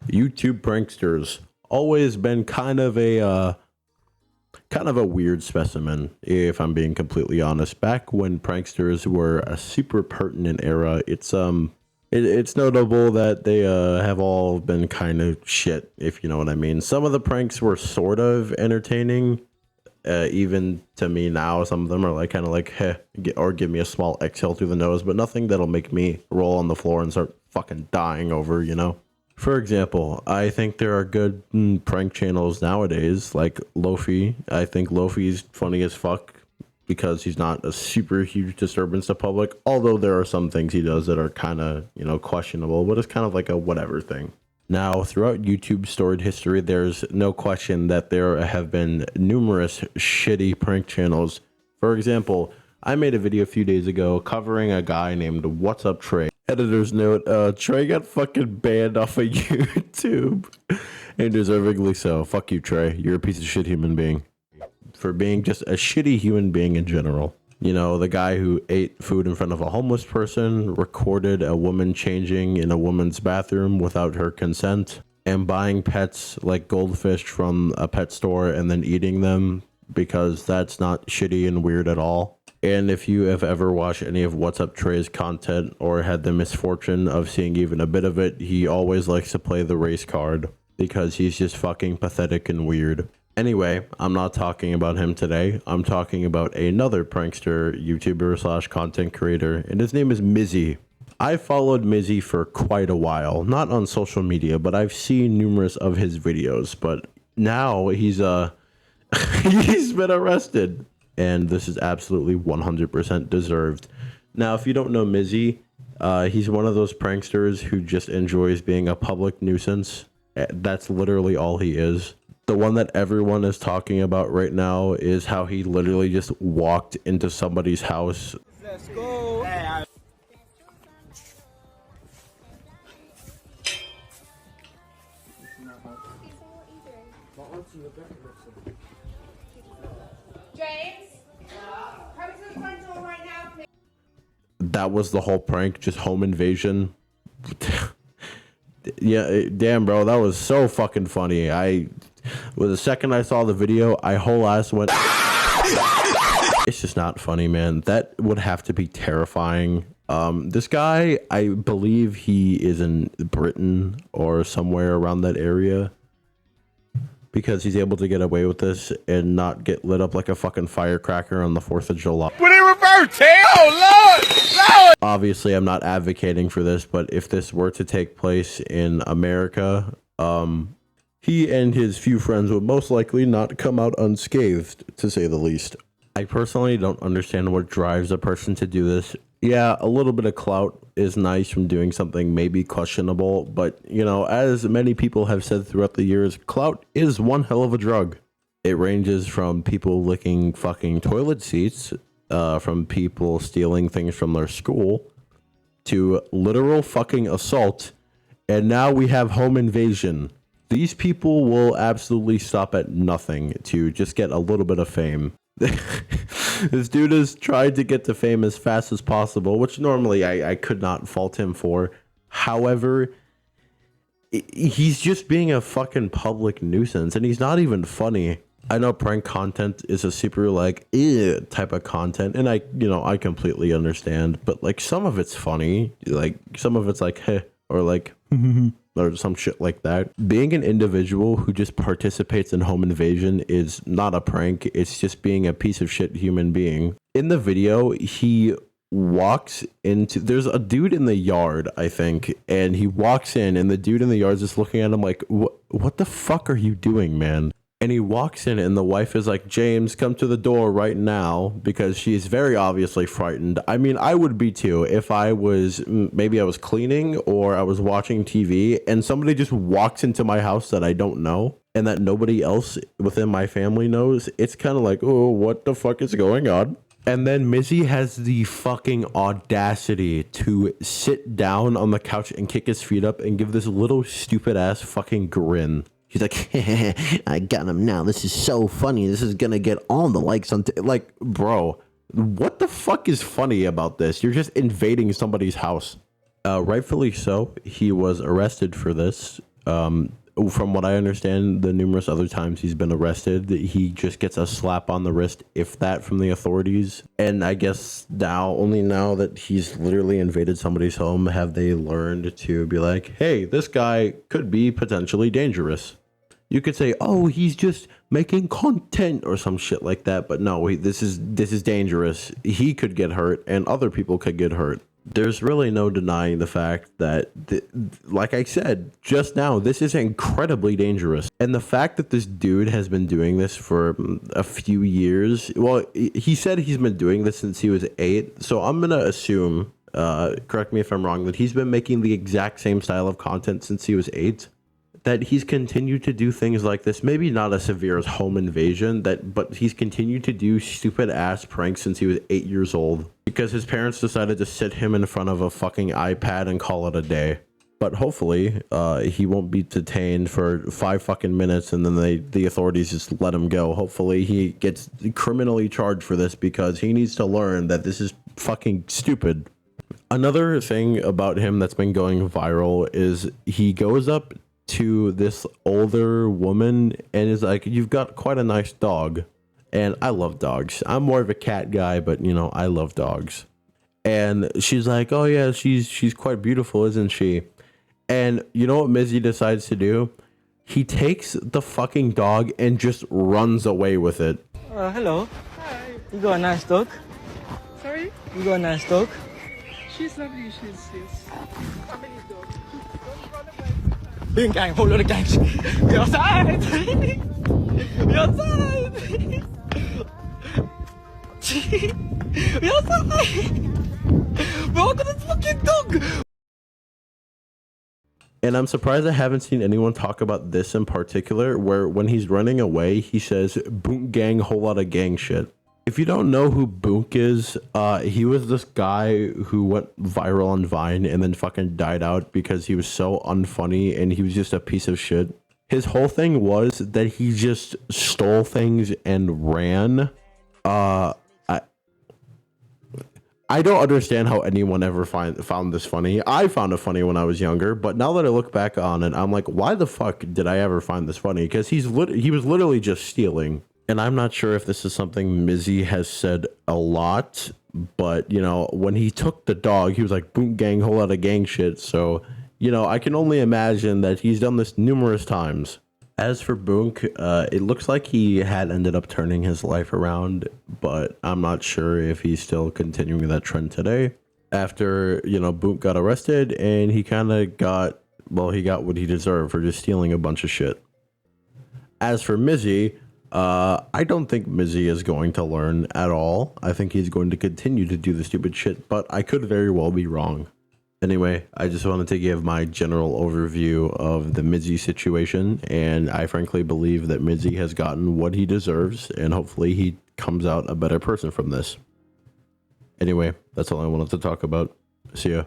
YouTube pranksters always been kind of a weird specimen, if I'm being completely honest. Back when pranksters were a super pertinent era, it's notable that they have all been kind of shit, if you know what I mean. Some of the pranks were sort of entertaining, even to me now. Some of them are like kind of like, heh, or give me a small exhale through the nose, but nothing that'll make me roll on the floor and start fucking dying over, you know? For example, I think there are good prank channels nowadays, like Lofi. I think Lofi's funny as fuck because he's not a super huge disturbance to public, although there are some things he does that are kind of, you know, questionable, but it's kind of like a whatever thing. Now, throughout YouTube's storied history, there's no question that there have been numerous shitty prank channels. For example, I made a video a few days ago covering a guy named What's Up Trey. Editor's note, Trey got fucking banned off of YouTube. And deservingly so. Fuck you, Trey. You're a piece of shit human being. For being just a shitty human being in general. You know, the guy who ate food in front of a homeless person, recorded a woman changing in a woman's bathroom without her consent, and buying pets like goldfish from a pet store and then eating them, because that's not shitty and weird at all. And if you have ever watched any of What's Up Trey's content or had the misfortune of seeing even a bit of it, he always likes to play the race card because he's just fucking pathetic and weird. Anyway, I'm not talking about him today. I'm talking about another prankster, YouTuber slash content creator, and his name is Mizzy. I followed Mizzy for quite a while, not on social media, but I've seen numerous of his videos. But now he's he's been arrested. And this is absolutely 100% deserved. Now, if you don't know Mizzy, he's one of those pranksters who just enjoys being a public nuisance. That's literally all he is. The one that everyone is talking about right now is how he literally just walked into somebody's house. Let's go. James, come to the front door right now, please. That was the whole prank, just home invasion. Yeah, damn, bro, that was so fucking funny. The second I saw the video, I whole ass went. It's just not funny, man. That would have to be terrifying. This guy, I believe he is in Britain or somewhere around that area, because he's able to get away with this and not get lit up like a fucking firecracker on the 4th of July. Put it reverse, oh Lord! Lord! Obviously, I'm not advocating for this, but if this were to take place in America, he and his few friends would most likely not come out unscathed, to say the least. I personally don't understand what drives a person to do this. Yeah, a little bit of clout is nice from doing something maybe questionable, but, you know, as many people have said throughout the years, clout is one hell of a drug. It ranges from people licking fucking toilet seats, from people stealing things from their school, to literal fucking assault, and now we have home invasion. These people will absolutely stop at nothing to just get a little bit of fame. This dude has tried to get to fame as fast as possible, which normally I could not fault him for. However, he's just being a fucking public nuisance, and he's not even funny. I know prank content is a super like type of content, and I completely understand, but like some of it's funny, like some of it's like heh, or like or some shit like that. Being an individual who just participates in home invasion is not a prank. It's just being a piece of shit human being. In the video, he walks into, there's a dude in the yard, I think, and he walks in, and the dude in the yard is just looking at him like, what the fuck are you doing, man? And he walks in, and the wife is like, James, come to the door right now, because she's very obviously frightened. I mean, I would be too if I was, maybe I was cleaning or I was watching TV and somebody just walks into my house that I don't know and that nobody else within my family knows. It's kind of like, oh, what the fuck is going on? And then Mizzy has the fucking audacity to sit down on the couch and kick his feet up and give this little stupid ass fucking grin. He's like, I got him now. This is so funny. This is going to get all the likes on... Like, bro, what the fuck is funny about this? You're just invading somebody's house. Rightfully so. He was arrested for this. From what I understand, the numerous other times he's been arrested, he just gets a slap on the wrist, if that, from the authorities. And I guess only now that he's literally invaded somebody's home, have they learned to be like, hey, this guy could be potentially dangerous. You could say, oh, he's just making content or some shit like that. But no, this is dangerous. He could get hurt and other people could get hurt. There's really no denying the fact that, like I said just now, this is incredibly dangerous. And the fact that this dude has been doing this for a few years, well, he said he's been doing this since he was 8. So I'm going to assume, correct me if I'm wrong, that he's been making the exact same style of content since he was 8. That he's continued to do things like this, maybe not as severe as home invasion, but he's continued to do stupid ass pranks since he was 8 years old because his parents decided to sit him in front of a fucking iPad and call it a day. But hopefully he won't be detained for 5 fucking minutes and then the authorities just let him go. Hopefully he gets criminally charged for this because he needs to learn that this is fucking stupid. Another thing about him that's been going viral is he goes up to this older woman and is like, you've got quite a nice dog. And I love dogs. I'm more of a cat guy, but you know, I love dogs. And she's like, oh yeah, she's quite beautiful, isn't she? And you know what Mizzy decides to do? He takes the fucking dog and just runs away with it. Hello. Hi. You got a nice dog? Sorry? You got a nice dog? She's lovely. She's family dog. Don't run away. Big gang, whole lot of gangs. We outside! We outside! We outside! We're all gonna fucking dog! And I'm surprised I haven't seen anyone talk about this in particular, where when he's running away, he says, Boonk gang, whole lot of gang shit. If you don't know who Boonk is, he was this guy who went viral on Vine and then fucking died out because he was so unfunny and he was just a piece of shit. His whole thing was that he just stole things and ran. I don't understand how anyone ever found this funny. I found it funny when I was younger, but now that I look back on it, I'm like, why the fuck did I ever find this funny? Because he was literally just stealing. And I'm not sure if this is something Mizzy has said a lot, but, you know, when he took the dog, he was like, boom, gang, whole lot of gang shit. So, you know, I can only imagine that he's done this numerous times. As for Boonk, it looks like he had ended up turning his life around, but I'm not sure if he's still continuing that trend today. After, you know, Boonk got arrested and he kind of got, well, he got what he deserved for just stealing a bunch of shit. As for Mizzy, I don't think Mizzy is going to learn at all. I think he's going to continue to do the stupid shit, but I could very well be wrong. Anyway, I just wanted to give my general overview of the Mizzy situation, and I frankly believe that Mizzy has gotten what he deserves, and hopefully he comes out a better person from this. Anyway, that's all I wanted to talk about. See ya.